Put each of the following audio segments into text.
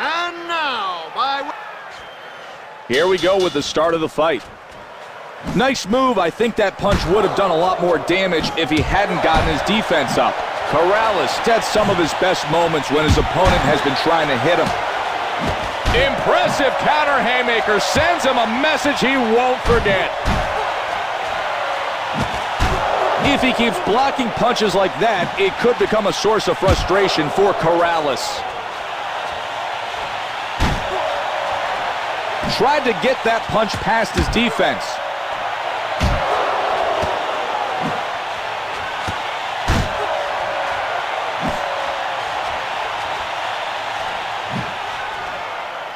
And now, Here we go with the start of the fight. Nice move. I think that punch would have done a lot more damage if he hadn't gotten his defense up. Corrales had some of his best moments when his opponent has been trying to hit him. Impressive counter haymaker sends him a message he won't forget. If he keeps blocking punches like that, it could become a source of frustration for Corrales. Tried to get that punch past his defense.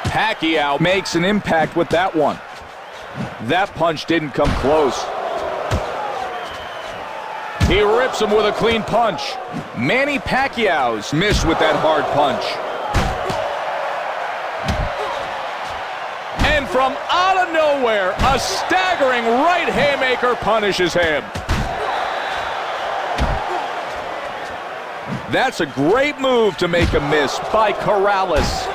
Pacquiao makes an impact with that one. That punch didn't come close. He rips him with a clean punch. Manny Pacquiao's missed with that hard punch. And from out of nowhere, a staggering right haymaker punishes him. That's a great move to make a miss by Corrales.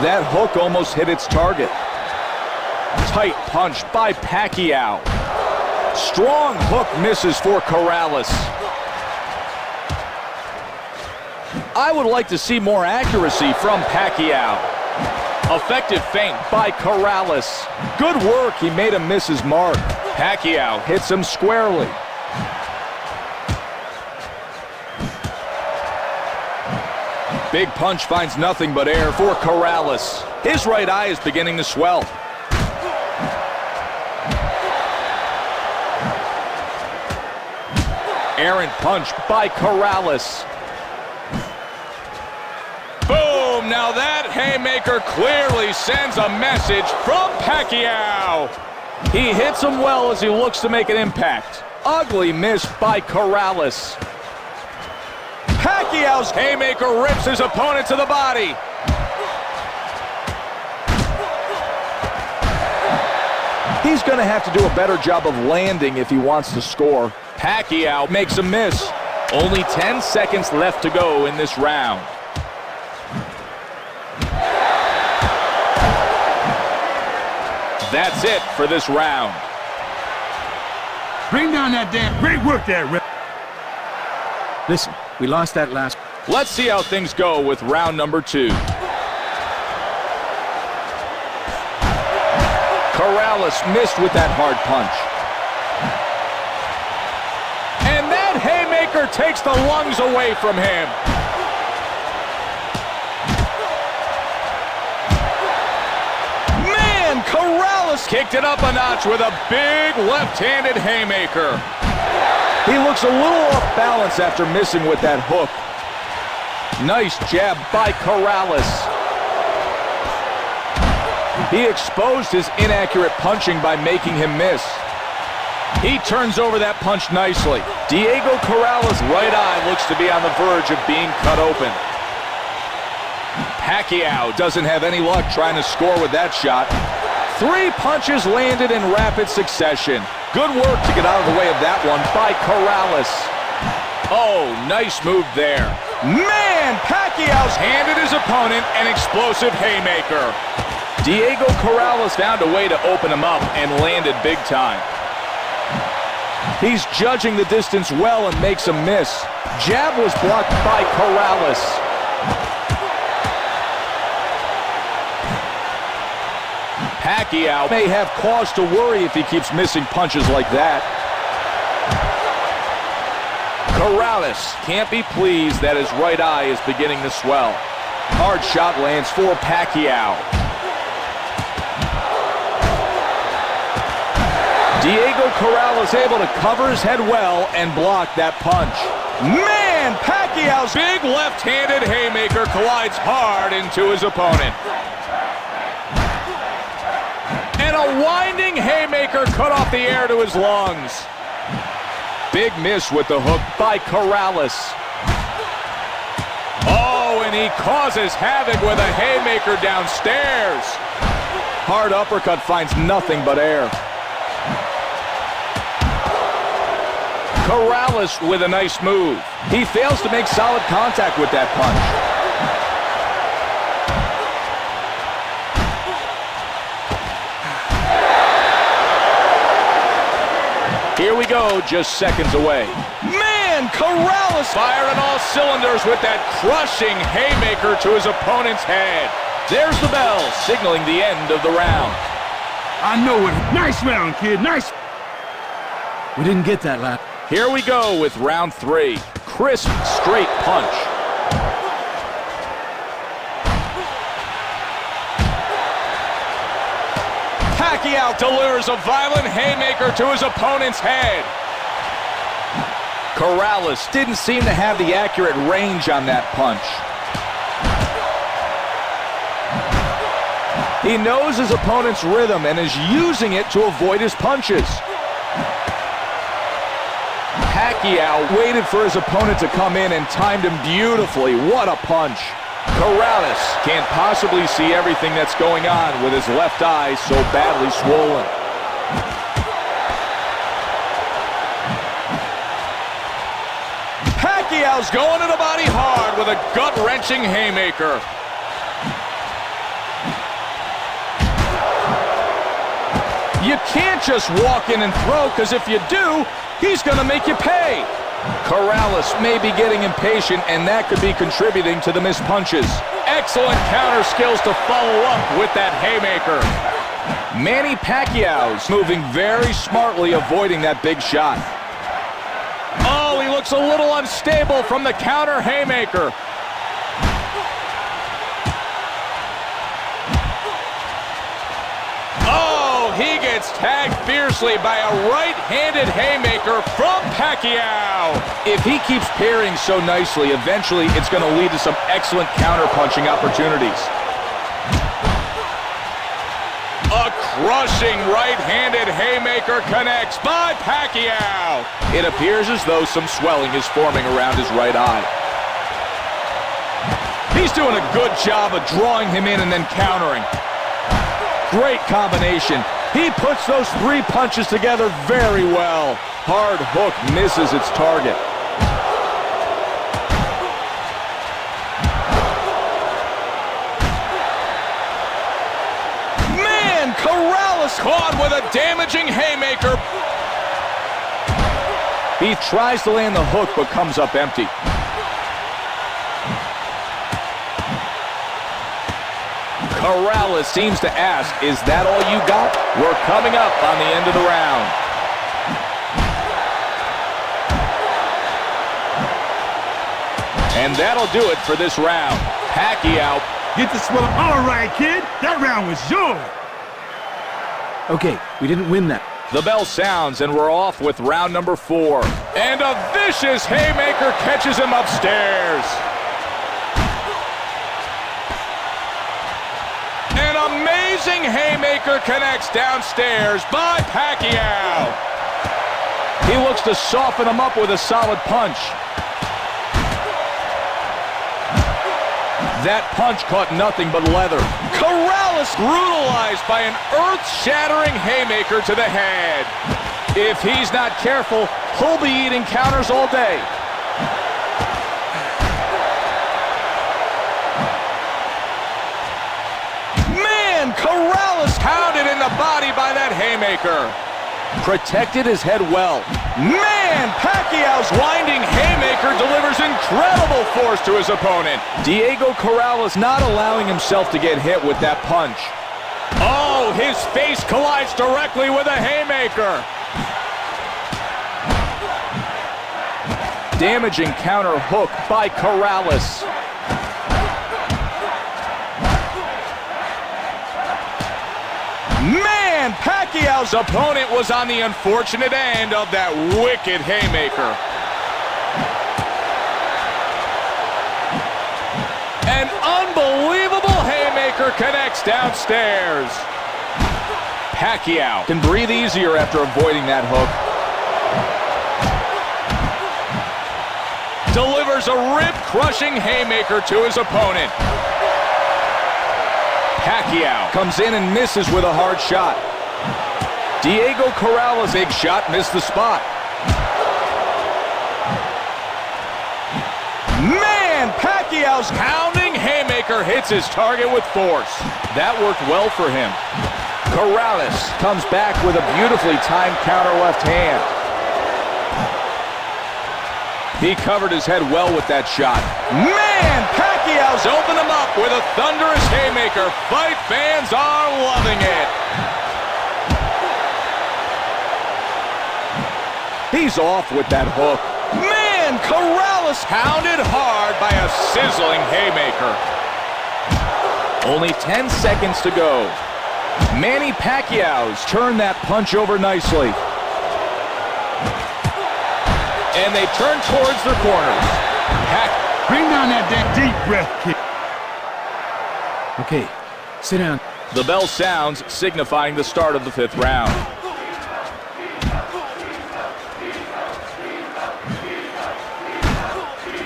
That hook almost hit its target. Tight punch by Pacquiao. Strong hook misses for Corrales. I would like to see more accuracy from Pacquiao. Effective feint by Corrales. Good work. He made him miss his mark. Pacquiao hits him squarely. Big punch finds nothing but air for Corrales. His right eye is beginning to swell. Errant punch by Corrales. Boom! Now that haymaker clearly sends a message from Pacquiao. He hits him well as he looks to make an impact. Ugly miss by Corrales. Pacquiao's haymaker rips his opponent to the body. He's going to have to do a better job of landing if he wants to score. Pacquiao makes a miss. Only 10 seconds left to go in this round. That's it for this round. bring down that damn... Great work there, Rip. Listen, we lost that last... Let's see how things go with round number 2. Corrales missed with that hard punch. And that haymaker takes the lungs away from him. Man, Corrales kicked it up a notch with a big left-handed haymaker. He looks a little off balance after missing with that hook. Nice jab by Corrales. He exposed his inaccurate punching by making him miss. He turns over that punch nicely. Diego Corrales' right eye looks to be on the verge of being cut open. Pacquiao doesn't have any luck trying to score with that shot. 3 punches landed in rapid succession. Good work to get out of the way of that one by Corrales. Oh, nice move there. Man, Pacquiao's handed his opponent an explosive haymaker. Diego Corrales found a way to open him up and landed big time. He's judging the distance well and makes a miss. Jab was blocked by Corrales. Pacquiao may have cause to worry if he keeps missing punches like that. Corrales can't be pleased that his right eye is beginning to swell. Hard shot lands for Pacquiao. Diego Corrales able to cover his head well and block that punch. Man, Pacquiao's big left-handed haymaker collides hard into his opponent. And a winding haymaker cut off the air to his lungs. Big miss with the hook by Corrales. Oh, and he causes havoc with a haymaker downstairs. Hard uppercut finds nothing but air. Corrales with a nice move. He fails to make solid contact with that punch. Here we go, just seconds away. Man, Corrales firing all cylinders with that crushing haymaker to his opponent's head. There's the bell, signaling the end of the round. I know it. Nice round, kid. Nice. We didn't get that last. Here we go with round 3. Crisp, straight punch. Pacquiao delivers a violent haymaker to his opponent's head. Corrales didn't seem to have the accurate range on that punch. He knows his opponent's rhythm and is using it to avoid his punches. Pacquiao waited for his opponent to come in and timed him beautifully. What a punch. Corrales can't possibly see everything that's going on with his left eye so badly swollen. Pacquiao's going to the body hard with a gut-wrenching haymaker. You can't just walk in and throw, because if you do, he's going to make you pay. Corrales may be getting impatient, and that could be contributing to the missed punches. Excellent counter skills to follow up with that haymaker. Manny Pacquiao's moving very smartly, avoiding that big shot. Oh, he looks a little unstable from the counter haymaker. He gets tagged fiercely by a right-handed haymaker from Pacquiao. If he keeps parrying so nicely, eventually it's going to lead to some excellent counter-punching opportunities. A crushing right-handed haymaker connects by Pacquiao. It appears as though some swelling is forming around his right eye. He's doing a good job of drawing him in and then countering. Great combination. He puts those 3 punches together very well. Hard hook misses its target. Man, Corrales caught with a damaging haymaker. He tries to land the hook but comes up empty. Corrales seems to ask, is that all you got? We're coming up on the end of the round. And that'll do it for this round. Pacquiao. Get the swell. All right, kid. That round was yours. Okay, we didn't win that. The bell sounds, and we're off with round number 4. And a vicious haymaker catches him upstairs. An amazing haymaker connects downstairs by Pacquiao. He looks to soften him up with a solid punch. That punch caught nothing but leather. Corrales brutalized by an earth-shattering haymaker to the head. If he's not careful, he'll be eating counters all day. Corrales pounded in the body by that haymaker. Protected his head well. Man, Pacquiao's winding haymaker delivers incredible force to his opponent. Diego Corrales not allowing himself to get hit with that punch. Oh, his face collides directly with a haymaker. Damaging counter hook by Corrales. Man, Pacquiao's opponent was on the unfortunate end of that wicked haymaker. An unbelievable haymaker connects downstairs. Pacquiao can breathe easier after avoiding that hook. Delivers a rib-crushing haymaker to his opponent. Pacquiao comes in and misses with a hard shot. Diego Corrales' big shot missed the spot. Pacquiao's pounding haymaker hits his target with force. That worked well for him. Corrales comes back with a beautifully timed counter left hand. He covered his head well with that shot. Man, Pacquiao's opened him up with a thunderous haymaker. Fight fans are loving it. He's off with that hook. Man, Corrales pounded hard by a sizzling haymaker. Only 10 seconds to go. Manny Pacquiao's turned that punch over nicely. And they turn towards their corners. Bring down that deep breath, kid. Okay, sit down. The bell sounds, signifying the start of the 5th round.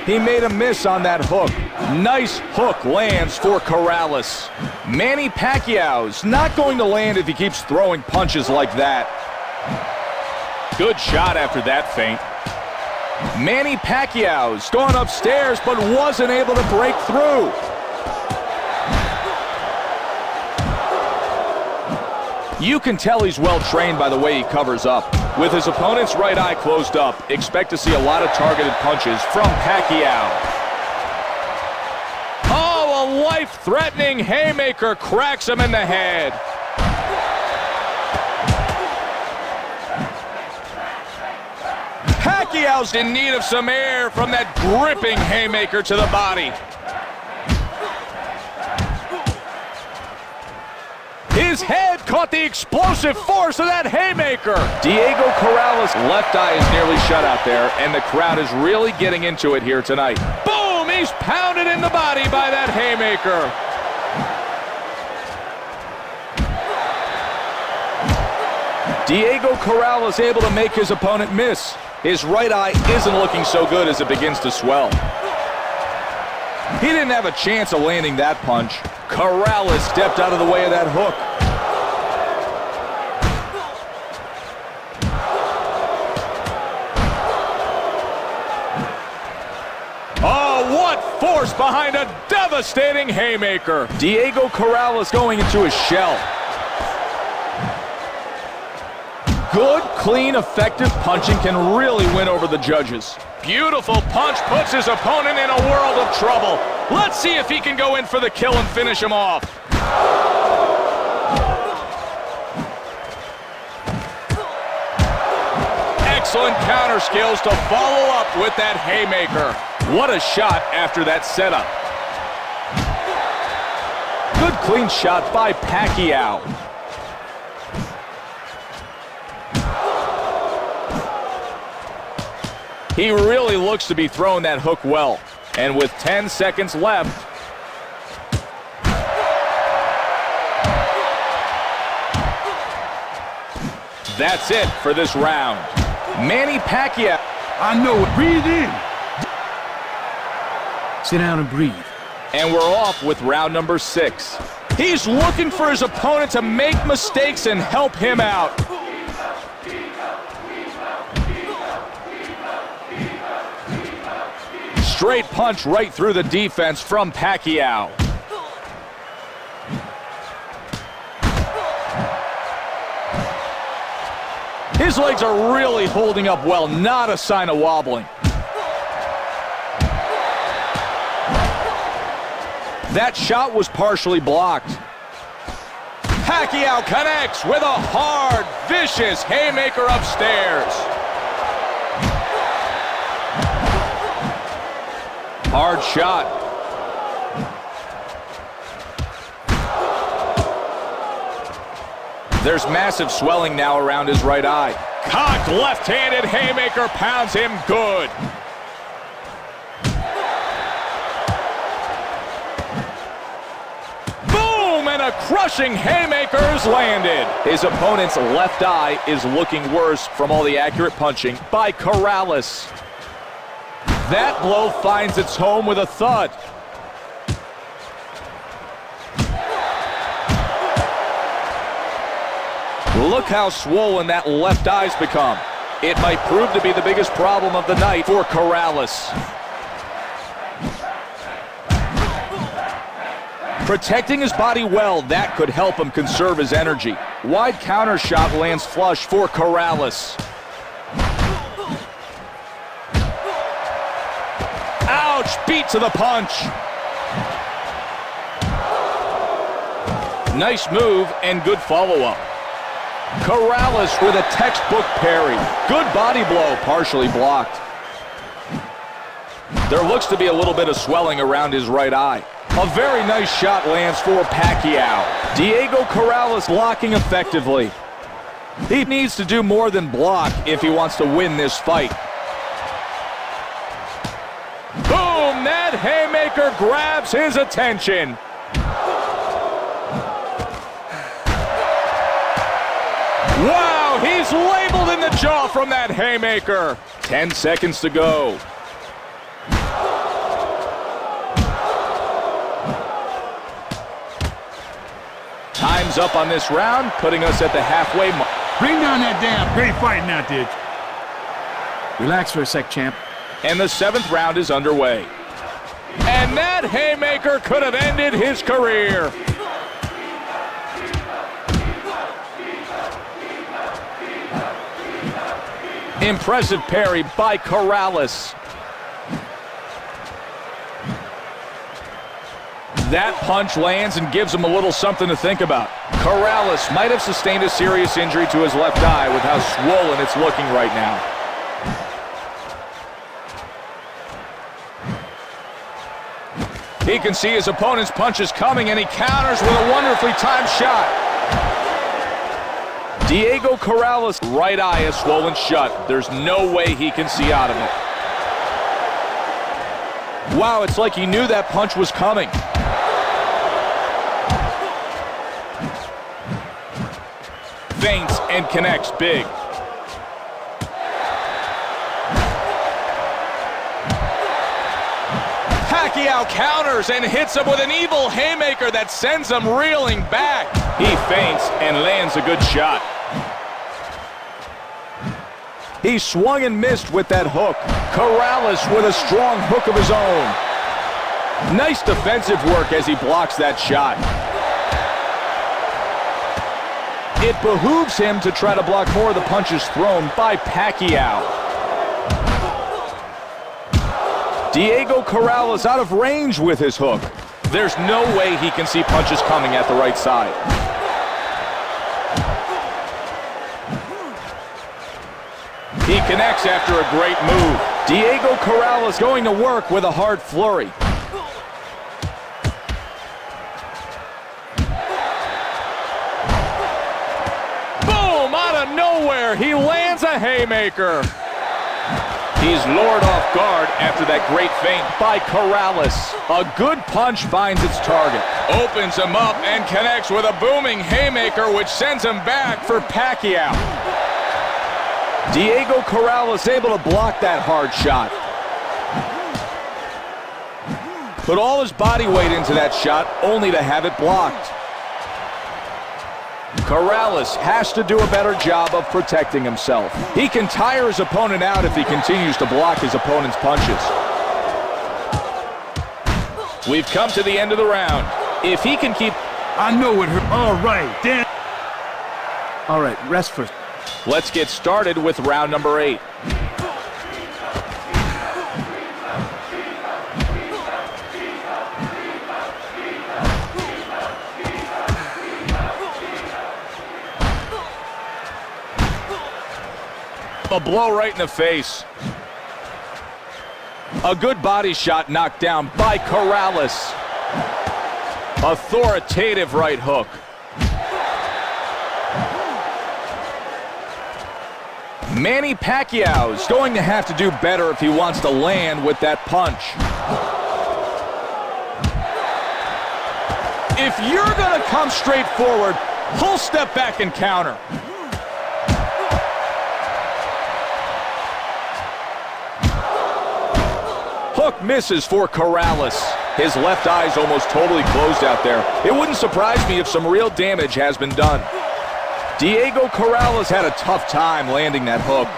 He made a miss on that hook. Nice hook lands for Corrales. Manny Pacquiao's not going to land if he keeps throwing punches like that. Good shot after that feint. Manny Pacquiao's gone upstairs but wasn't able to break through. You can tell he's well trained by the way he covers up. With his opponent's right eye closed up, expect to see a lot of targeted punches from Pacquiao. Oh, a life-threatening haymaker cracks him in the head. Pacquiao's in need of some air from that gripping haymaker to the body. His head caught the explosive force of that haymaker. Diego Corrales' left eye is nearly shut out there, and the crowd is really getting into it here tonight. Boom! He's pounded in the body by that haymaker. Diego Corrales able to make his opponent miss. His right eye isn't looking so good as it begins to swell. He didn't have a chance of landing that punch. Corrales stepped out of the way of that hook. Oh, what force behind a devastating haymaker. Diego Corrales going into his shell. Good, clean, effective punching can really win over the judges. Beautiful punch puts his opponent in a world of trouble. Let's see if he can go in for the kill and finish him off. Excellent counter skills to follow up with that haymaker. What a shot after that setup. Good clean shot by Pacquiao. He really looks to be throwing that hook well. And with 10 seconds left, that's it for this round. Manny Pacquiao. I know it. Breathe in. Sit down and breathe. And we're off with round number 6. He's looking for his opponent to make mistakes and help him out. Straight punch right through the defense from Pacquiao. His legs are really holding up well, not a sign of wobbling. That shot was partially blocked. Pacquiao connects with a hard, vicious haymaker upstairs. Hard shot. There's massive swelling now around his right eye. Cocked left-handed haymaker pounds him good. Boom! And a crushing haymaker is landed. His opponent's left eye is looking worse from all the accurate punching by Corrales. That blow finds its home with a thud. Look how swollen that left eye's become. It might prove to be the biggest problem of the night for Corrales. Protecting his body well, that could help him conserve his energy. Wide counter shot lands flush for Corrales. Ouch, beat to the punch. Nice move and good follow-up. Corrales with a textbook parry. Good body blow, partially blocked. There looks to be a little bit of swelling around his right eye. A very nice shot lands for Pacquiao. Diego Corrales blocking effectively. He needs to do more than block if he wants to win this fight. Boom! That haymaker grabs his attention. Wow, he's labeled in the jaw from that haymaker. 10 seconds to go. Time's up on this round, putting us at the halfway mark. Bring down that damn great fighting out there. Relax for a sec, champ. And the 7th round is underway. And that haymaker could have ended his career. Impressive parry by Corrales. That punch lands and gives him a little something to think about. Corrales might have sustained a serious injury to his left eye with how swollen it's looking right now. He can see his opponent's punches coming, and he counters with a wonderfully timed shot. Diego Corrales' right eye is swollen shut. There's no way he can see out of it. Wow, it's like he knew that punch was coming. Feints and connects big. Pacquiao counters and hits him with an evil haymaker that sends him reeling back. He feints and lands a good shot. He swung and missed with that hook. Corrales with a strong hook of his own. Nice defensive work as he blocks that shot. It behooves him to try to block more of the punches thrown by Pacquiao. Diego Corrales out of range with his hook. There's no way he can see punches coming at the right side. He connects after a great move. Diego Corrales going to work with a hard flurry. Boom! Out of nowhere, he lands a haymaker. He's lured off guard after that great feint by Corrales. A good punch finds its target. Opens him up and connects with a booming haymaker, which sends him back for Pacquiao. Diego Corrales able to block that hard shot. Put all his body weight into that shot, only to have it blocked. Corrales has to do a better job of protecting himself. He can tire his opponent out if he continues to block his opponent's punches. We've come to the end of the round. If he can keep... I know it hurt. All right, Dan. All right, rest first. Let's get started with round number 8. A blow right in the face. A good body shot knocked down by Corrales. Authoritative right hook. Manny Pacquiao is going to have to do better if he wants to land with that punch. If you're going to come straight forward, pull step back and counter. Hook misses for Corrales. His left eye's almost totally closed out there. It wouldn't surprise me if some real damage has been done. Diego Corrales had a tough time landing that hook.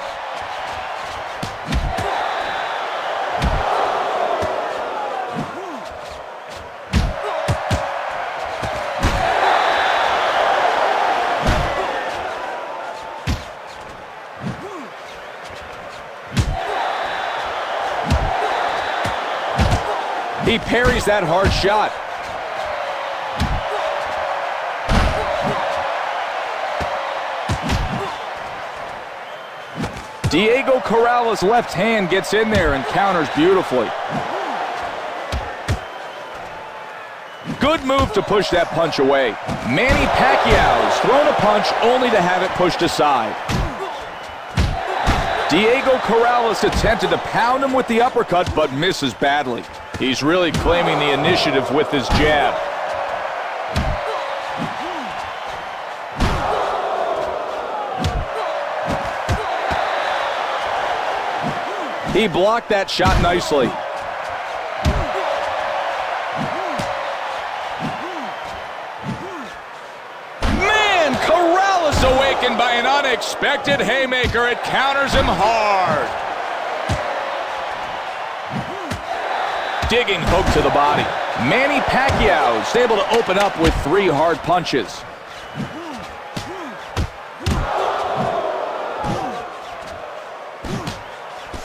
He parries that hard shot. Diego Corrales' left hand gets in there and counters beautifully. Good move to push that punch away. Manny Pacquiao's thrown a punch only to have it pushed aside. Diego Corrales attempted to pound him with the uppercut, but misses badly. He's really claiming the initiative with his jab. He blocked that shot nicely. Man, Corrales awakened by an unexpected haymaker. It counters him hard. Digging hook to the body. Manny Pacquiao is able to open up with 3 hard punches.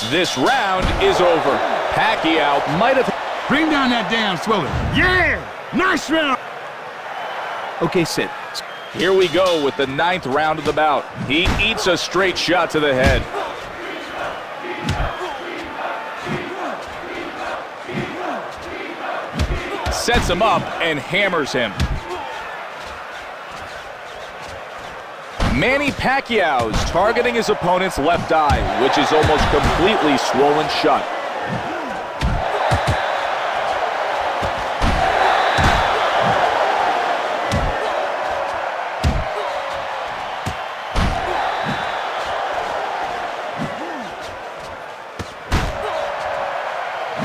This round is over. Pacquiao might have... Bring down that damn swiller. Yeah! Nice round! Okay, sit. Here we go with the 9th round of the bout. He eats a straight shot to the head. Sets him up and hammers him. Manny Pacquiao's targeting his opponent's left eye, which is almost completely swollen shut.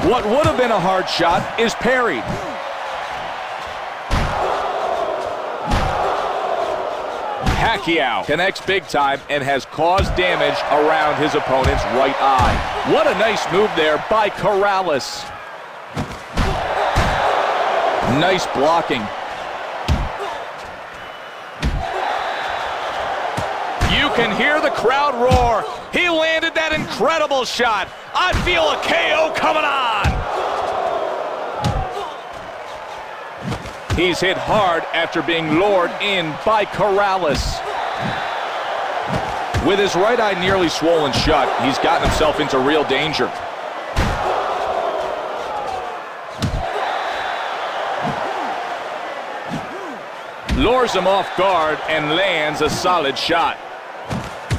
What would have been a hard shot is parried. Pacquiao connects big time and has caused damage around his opponent's right eye. What a nice move there by Corrales. Nice blocking. You can hear the crowd roar. He landed that incredible shot. I feel a KO coming on. He's hit hard after being lured in by Corrales. With his right eye nearly swollen shut, he's gotten himself into real danger. Lures him off guard and lands a solid shot.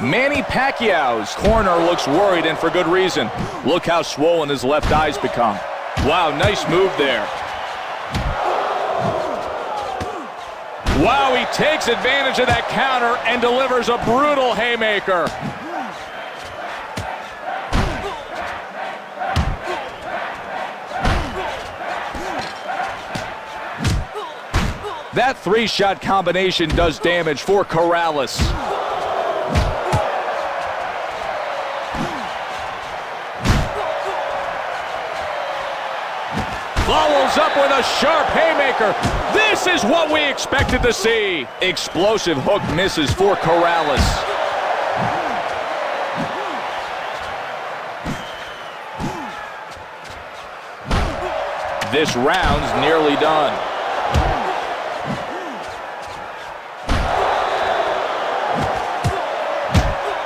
Manny Pacquiao's corner looks worried, and for good reason. Look how swollen his left eye's become. Wow, nice move there. Wow, he takes advantage of that counter and delivers a brutal haymaker. That 3-shot combination does damage for Corrales. Follows up with a sharp haymaker. This is what we expected to see. Explosive hook misses for Corrales. This round's nearly done.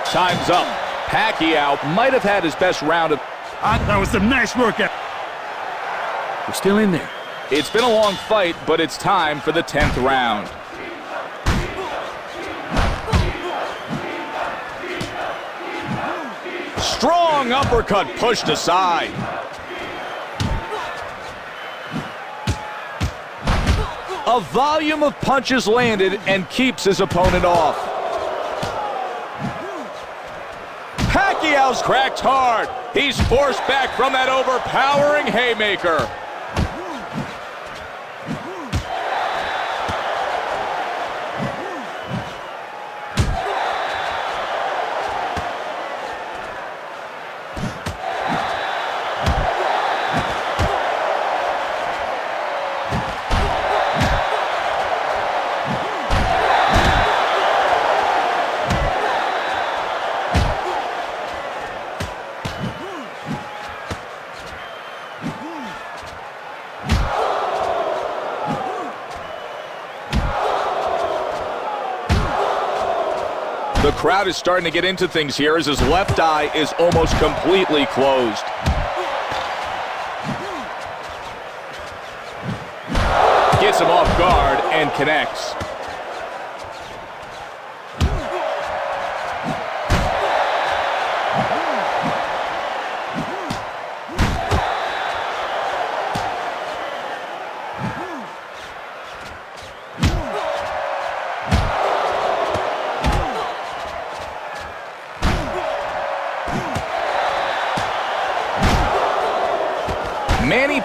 Time's up. Pacquiao might have had his best round of... That was some nice work. We're still in there. It's been a long fight, but it's time for the 10th round. Strong uppercut pushed aside. A volume of punches landed and keeps his opponent off. Pacquiao's cracked hard. He's forced back from that overpowering haymaker. The crowd is starting to get into things here as his left eye is almost completely closed. Gets him off guard and connects.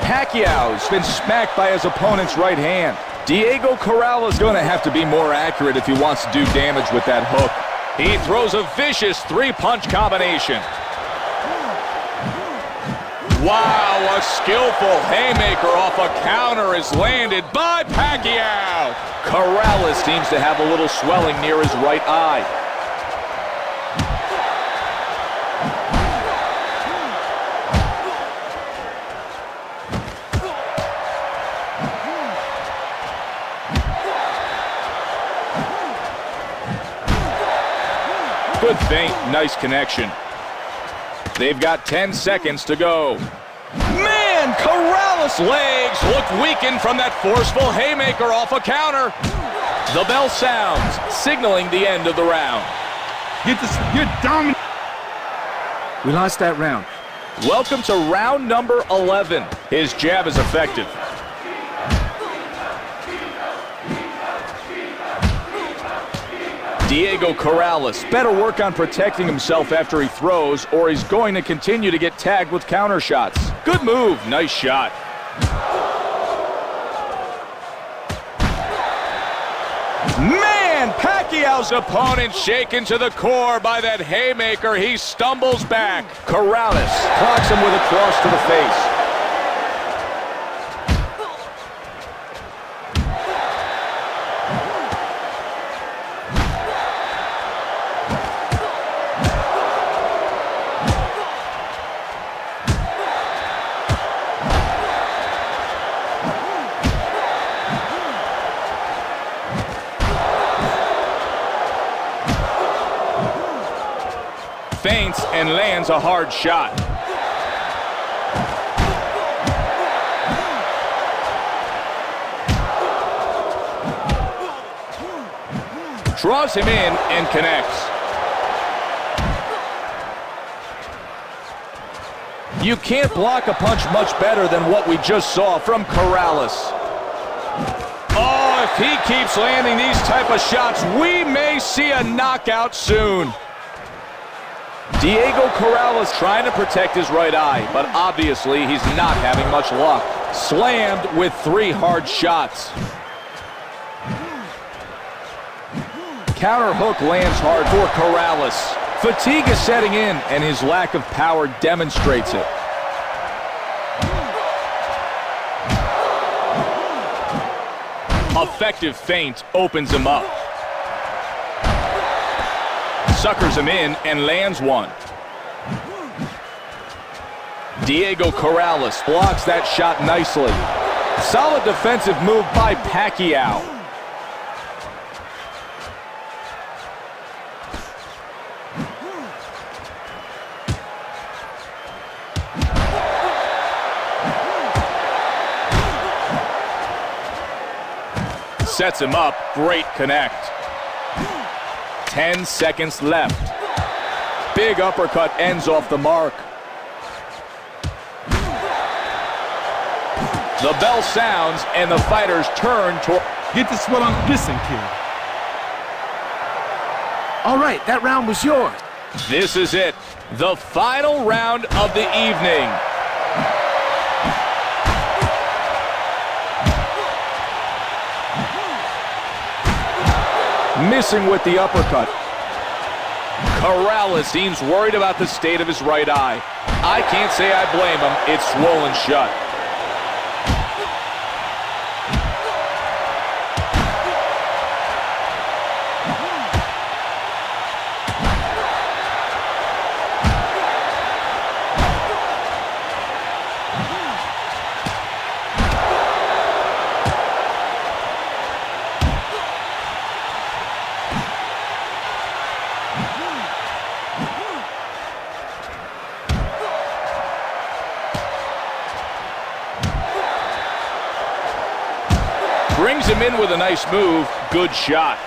Pacquiao's been smacked by his opponent's right hand. Diego Corrales is going to have to be more accurate if he wants to do damage with that hook. He throws a vicious three-punch combination. Wow, a skillful haymaker off a counter is landed by Pacquiao. Corrales seems to have a little swelling near his right eye. Good feint, nice connection. They've got 10 seconds to go. Man, Corrales' legs look weakened from that forceful haymaker off a counter. The bell sounds, signaling the end of the round. You're dominant. We lost that round. Welcome to round number 11. His jab is effective. Diego Corrales better work on protecting himself after he throws, or he's going to continue to get tagged with counter shots. Good move, nice shot. Man, Pacquiao's opponent shaken to the core by that haymaker. He stumbles back. Corrales clocks him with a cross to the face. Feints and lands a hard shot. Draws him in and connects. You can't block a punch much better than what we just saw from Corrales. Oh, if he keeps landing these type of shots, we may see a knockout soon. Diego Corrales trying to protect his right eye, but obviously he's not having much luck. Slammed with 3 hard shots. Counter hook lands hard for Corrales. Fatigue is setting in, and his lack of power demonstrates it. Effective feint opens him up. Suckers him in and lands one. Diego Corrales blocks that shot nicely. Solid defensive move by Pacquiao. Sets him up, great connect. 10 seconds left. Big uppercut ends off the mark. The bell sounds and the fighters turn toward... Get this what I'm missing, kid. All right, that round was yours. This is it. The final round of the evening. Missing with the uppercut. Corrales seems worried about the state of his right eye. I can't say I blame him. It's swollen shut. Brings him in with a nice move. Good shot.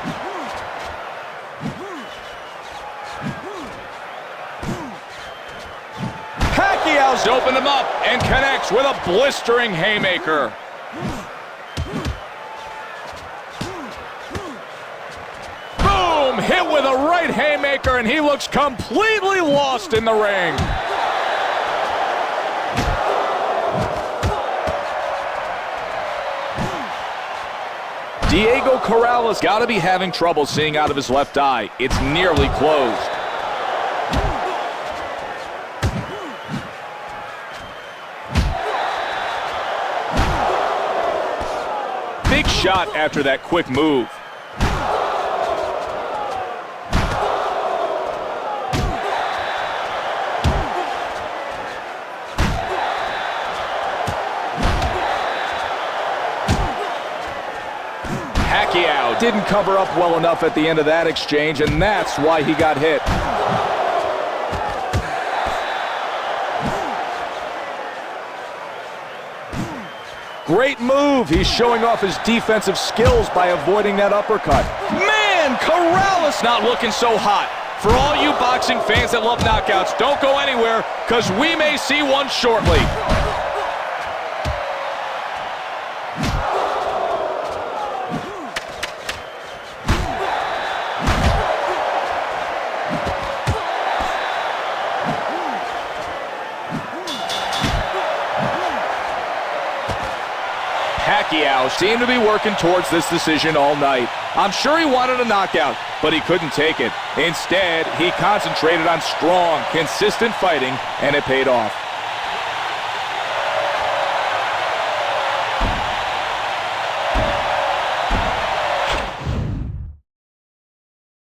Pacquiao's opened him up and connects with a blistering haymaker. Boom! Hit with a right haymaker, and he looks completely lost in the ring. Diego Corrales got to be having trouble seeing out of his left eye. It's nearly closed. Big shot after that quick move. Pacquiao didn't cover up well enough at the end of that exchange, and that's why he got hit. Great move. He's showing off his defensive skills by avoiding that uppercut. Man, Corrales not looking so hot. For all you boxing fans that love knockouts, don't go anywhere, because we may see one shortly. Pacquiao seemed to be working towards this decision all night. I'm sure he wanted a knockout, but he couldn't take it. Instead, he concentrated on strong, consistent fighting, and it paid off.